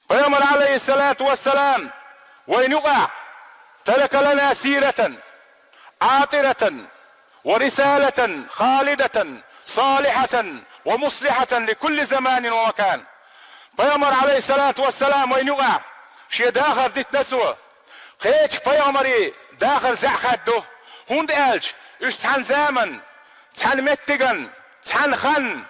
پیامبر عليه الصلاة والسلام وين يقع ترك لنا سيرة عاطرة ورسالة خالدة صالحة ومصلحة لكل زمان ومكان. پیامبر عليه الصلاة والسلام وين يقع شي داخل ديت نسوه قيتش پیامبري داخل زعخده هوند الش اش تحن زامن تحن متگن تحن خن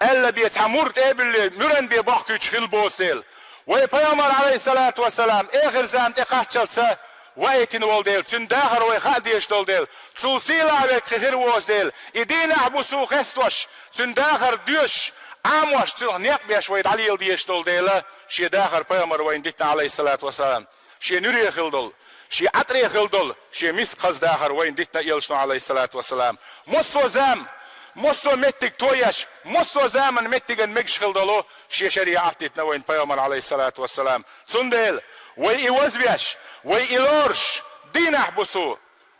الا بيتعمرت ابل مرن بي باخكيش في البوستيل وي پیامبر عليه الصلاة والسلام اخر زمان اقاچلسا وایتین ول دیل تن داخل وی خادیش دل دیل تسوسیلا وی خیر وز دیل ایدین احبسو خستوش تن داخل دیش عاموش تن نیق بیش وی دلیل دیش دل دیل شی داخل پیامبر وین دیتن علیه الصلاة والسلام شی نوری خلدل شی عطری خلدل شی میس قز داخل وین دیتن ایلشنو علیه الصلاة والسلام مصو زم مصو متك تويش مصو زمن متگن مگش خلدلو شی شریعت دیتن وین پیامبر علیه الصلاة والسلام تن دیل وی ایوز بیش وی ایلورش دین احبسو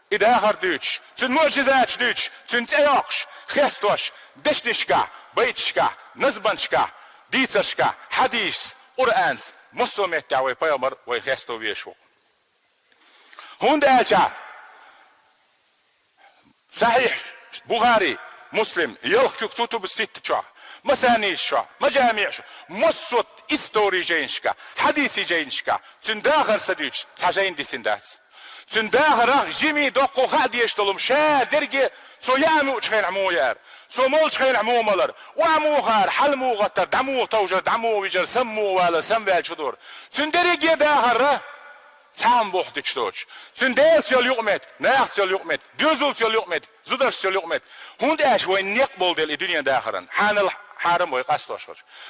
ایده آخر دیچ تن معجزات دیچ تن تیاقش خستوش دشتشکا بیتشکا نزبنشکا دیتشکا حدیث قرآنس مسلمت دعوی پیامبر وی خستو ویشو هند آجا صحيح بخاري مسلم يلخ كتب الست شا مسانيش شا مجامع شا مصوت استوري جينشكا حديثي جينشكا تنداغر سديش تحجين دي سندات تنداغر جيمي دوقو خادي يشتلم شا درجي تو يامو تخين عمو يار تو مول تخين عمو ملر وعمو غار حلمو غتر دمو توجر دمو ويجر سمو ولا سموال شدور تندرجي داغر تام بوحدك شتوش تنديل سيال يقمت ناخ سيال يقمت ديوزول سيال يقمت زدر سيال يقمت هوند اش وين يقبل ديال الدنيا داخرا حان الحرم ويقاستوش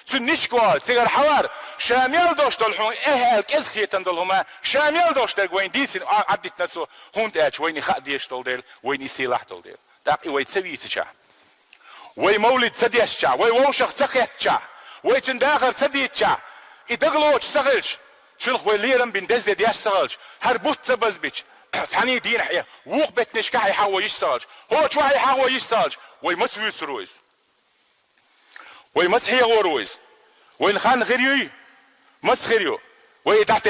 تنشكوال تيغر حوار شاميل دوش دلحون اهل ازخيتن دلهما شاميل دوش دل وين ديتين عدت نسو هوند اش وين يخديش دل وين يسيلاح دل داقي وين تسويتشا وي مولد سديشا وي ووشخ تقيتشا وي تنداخر سديتشا يدغلوش سغلش شنخ وليرم بين دز دياش سغلش هر بوت بزبيش ثاني دين حيا وق بتنش كاي حاول يشسغلش هو شو هي حاول يشسغلش وي مسوي سرويس وي مسحي غورويس وين خان غيريو مسخريو وي تحت